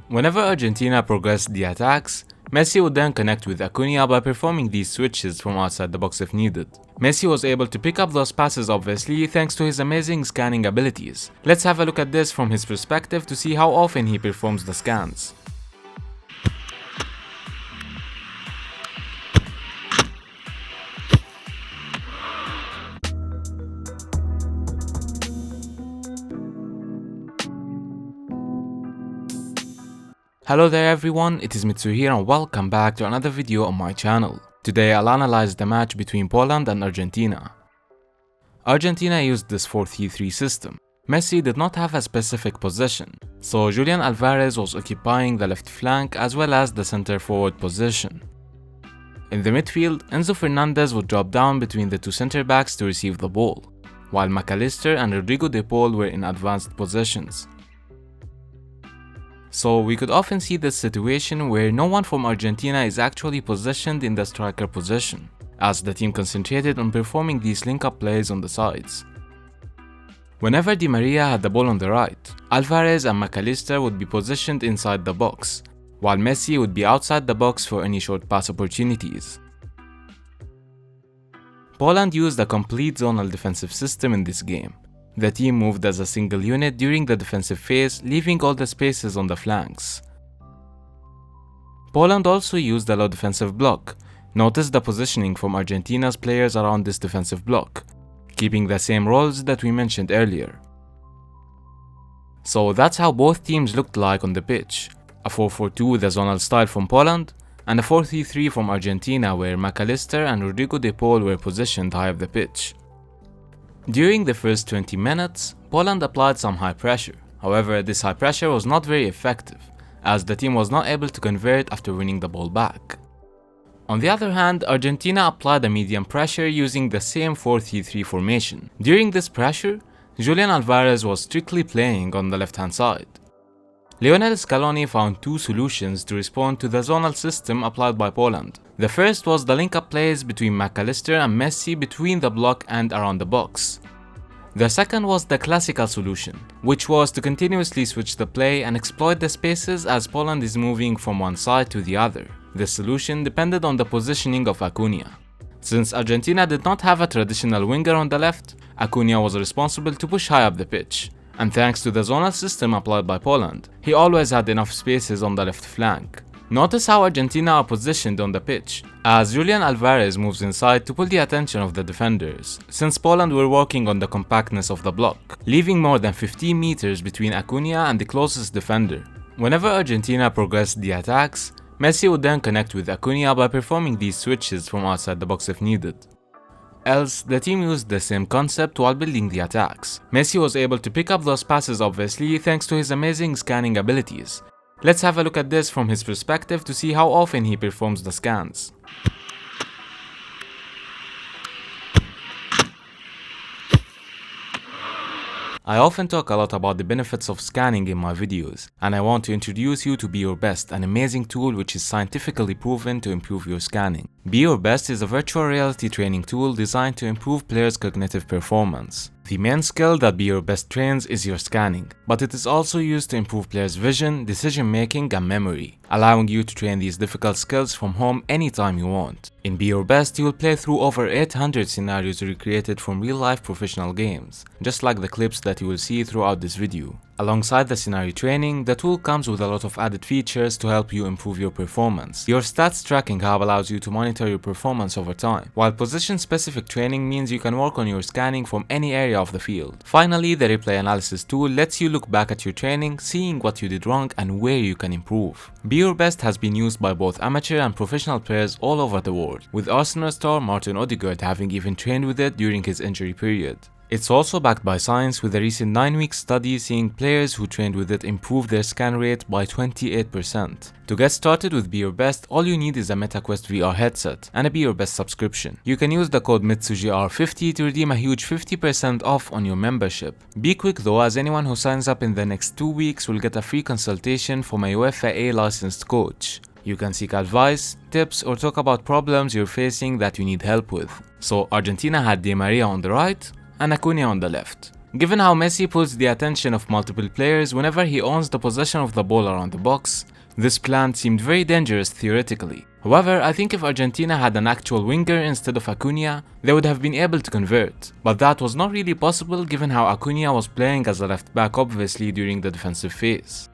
Whenever Argentina progressed the attacks, Messi would then connect with Acuna by performing these switches from outside the box if needed. Messi was able to pick up those passes obviously thanks to his amazing scanning abilities. Let's have a look at this from his perspective to see how often he performs the scans. Hello there everyone, it is Mitsu here and welcome back to another video on my channel. Today I'll analyze the match between Poland and Argentina. Argentina used this 4-3-3 system. Messi did not have a specific position, so Julian Alvarez was occupying the left flank as well as the center forward position. In the midfield, Enzo Fernandez would drop down between the two center backs to receive the ball, while McAllister and Rodrigo de Paul were in advanced positions. So we could often see this situation where no one from Argentina is actually positioned in the striker position, as the team concentrated on performing these link-up plays on the sides. Whenever Di Maria had the ball on the right, Alvarez and McAllister would be positioned inside the box, while Messi would be outside the box for any short pass opportunities. Poland used a complete zonal defensive system in this game. The team moved as a single unit during the defensive phase, leaving all the spaces on the flanks. Poland also used a low defensive block. Notice the positioning from Argentina's players around this defensive block, keeping the same roles that we mentioned earlier. So that's how both teams looked like on the pitch. A 4-4-2 with a zonal style from Poland, and a 4-3-3 from Argentina where McAllister and Rodrigo de Paul were positioned high up the pitch. During the first 20 minutes, Poland applied some high pressure. However, this high pressure was not very effective, as the team was not able to convert after winning the ball back. On the other hand, Argentina applied a medium pressure using the same 4-3-3 formation. During this pressure, Julian Alvarez was strictly playing on the left-hand side. Lionel Scaloni found two solutions to respond to the zonal system applied by Poland. The first was the link-up plays between McAllister and Messi between the block and around the box. The second was the classical solution, which was to continuously switch the play and exploit the spaces as Poland is moving from one side to the other. This solution depended on the positioning of Acuna. Since Argentina did not have a traditional winger on the left, Acuna was responsible to push high up the pitch. And thanks to the zonal system applied by Poland, he always had enough spaces on the left flank. Notice how Argentina are positioned on the pitch, as Julian Alvarez moves inside to pull the attention of the defenders, since Poland were working on the compactness of the block, leaving more than 15 meters between Acuna and the closest defender. Whenever Argentina progressed the attacks, Messi would then connect with Acuna by performing these switches from outside the box if needed. Else, the team used the same concept while building the attacks. Messi was able to pick up those passes obviously thanks to his amazing scanning abilities. Let's have a look at this from his perspective to see how often he performs the scans. I often talk a lot about the benefits of scanning in my videos, and I want to introduce you to Be Your Best, an amazing tool which is scientifically proven to improve your scanning. Be Your Best is a virtual reality training tool designed to improve players' cognitive performance. The main skill that Be Your Best trains is your scanning, but it is also used to improve players' vision, decision making, and memory, allowing you to train these difficult skills from home anytime you want. In Be Your Best, you will play through over 800 scenarios recreated from real-life professional games, just like the clips that you will see throughout this video. Alongside the scenario training, the tool comes with a lot of added features to help you improve your performance. Your stats tracking hub allows you to monitor your performance over time, while position-specific training means you can work on your scanning from any area of the field. Finally, the replay analysis tool lets you look back at your training, seeing what you did wrong and where you can improve. Be Your Best has been used by both amateur and professional players all over the world, with Arsenal star Martin Odegaard having even trained with it during his injury period. It's also backed by science, with a recent 9-week study seeing players who trained with it improve their scan rate by 28%. To get started with Be Your Best, all you need is a MetaQuest VR headset and a Be Your Best subscription. You can use the code MITSUGR50 to redeem a huge 50% off on your membership. Be quick though, as anyone who signs up in the next 2 weeks will get a free consultation from a UEFA A licensed coach. You can seek advice, tips, or talk about problems you're facing that you need help with. So Argentina had Di Maria on the right and Acuna on the left. Given how Messi pulls the attention of multiple players whenever he owns the possession of the ball around the box, this plan seemed very dangerous theoretically. However, I think if Argentina had an actual winger instead of Acuna, they would have been able to convert, but that was not really possible given how Acuna was playing as a left back obviously during the defensive phase.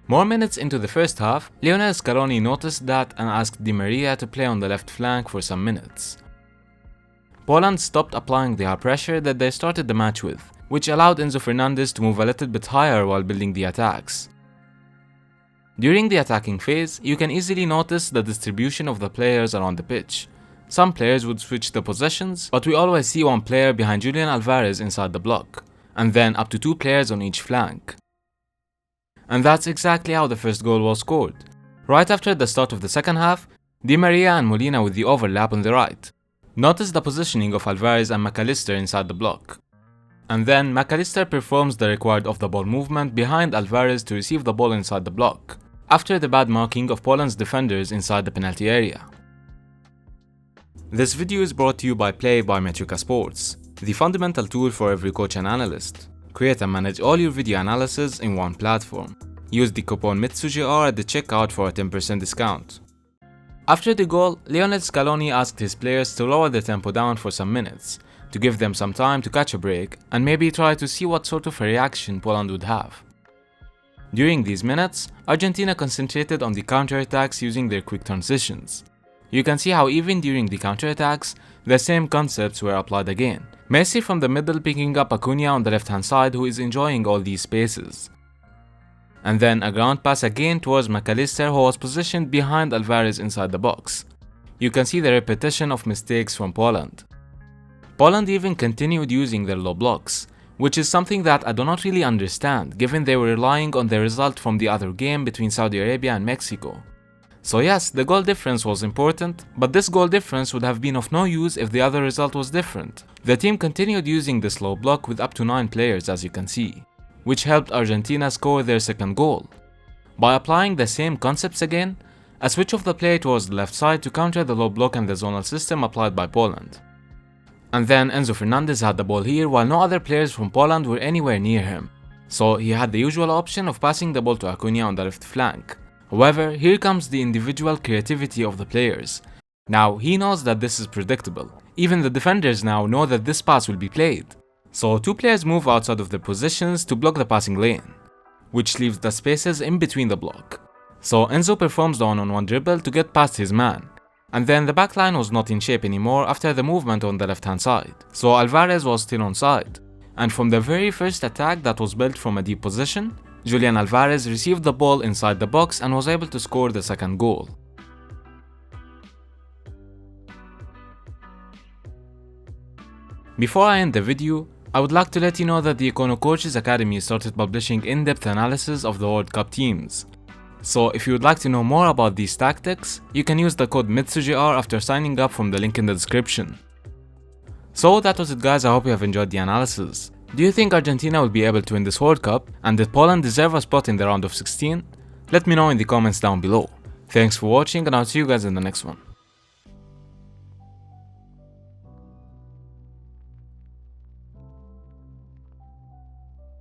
More minutes into the first half, Lionel Scaloni noticed that and asked Di Maria to play on the left flank for some minutes. Poland stopped applying the high pressure that they started the match with, which allowed Enzo Fernandez to move a little bit higher while building the attacks. During the attacking phase, you can easily notice the distribution of the players around the pitch. Some players would switch the positions, but we always see one player behind Julian Alvarez inside the block, and then up to 2 players on each flank. And that's exactly how the first goal was scored. Right after the start of the second half, Di Maria and Molina with the overlap on the right. Notice the positioning of Alvarez and McAllister inside the block. And then McAllister performs the required off-the-ball movement behind Alvarez to receive the ball inside the block, after the bad marking of Poland's defenders inside the penalty area. This video is brought to you by METRICA Sports, the fundamental tool for every coach and analyst. Create and manage all your video analysis in one platform. Use the coupon MITSUGR at the checkout for a 10% discount. After the goal, Lionel Scaloni asked his players to lower the tempo down for some minutes, to give them some time to catch a break and maybe try to see what sort of a reaction Poland would have. During these minutes, Argentina concentrated on the counterattacks using their quick transitions. You can see how even during the counterattacks, the same concepts were applied again. Messi from the middle picking up Acuna on the left hand side who is enjoying all these spaces. And then a ground pass again towards McAllister who was positioned behind Alvarez inside the box. You can see the repetition of mistakes from Poland. Poland even continued using their low blocks, which is something that I do not really understand given they were relying on the result from the other game between Saudi Arabia and Mexico. So yes, the goal difference was important, but this goal difference would have been of no use if the other result was different. The team continued using this low block with up to 9 players as you can see, which helped Argentina score their second goal. By applying the same concepts again, a switch of the play towards the left side to counter the low block and the zonal system applied by Poland. And then Enzo Fernandez had the ball here while no other players from Poland were anywhere near him. So he had the usual option of passing the ball to Acuna on the left flank. However, here comes the individual creativity of the players. Now, he knows that this is predictable. Even the defenders now know that this pass will be played. So 2 players move outside of their positions to block the passing lane, which leaves the spaces in between the block. So Enzo performs the one-on-one dribble to get past his man. And then the backline was not in shape anymore after the movement on the left hand side. So Alvarez was still onside. And from the very first attack that was built from a deep position, Julian Alvarez received the ball inside the box and was able to score the second goal. Before I end the video, I would like to let you know that the EKKONO Coaches Academy started publishing in-depth analysis of the World Cup teams. So if you would like to know more about these tactics, you can use the code MITSUGR after signing up from the link in the description. So that was it guys, I hope you have enjoyed the analysis. Do you think Argentina will be able to win this World Cup, and did Poland deserve a spot in the round of 16? Let me know in the comments down below. Thanks for watching and I'll see you guys in the next one.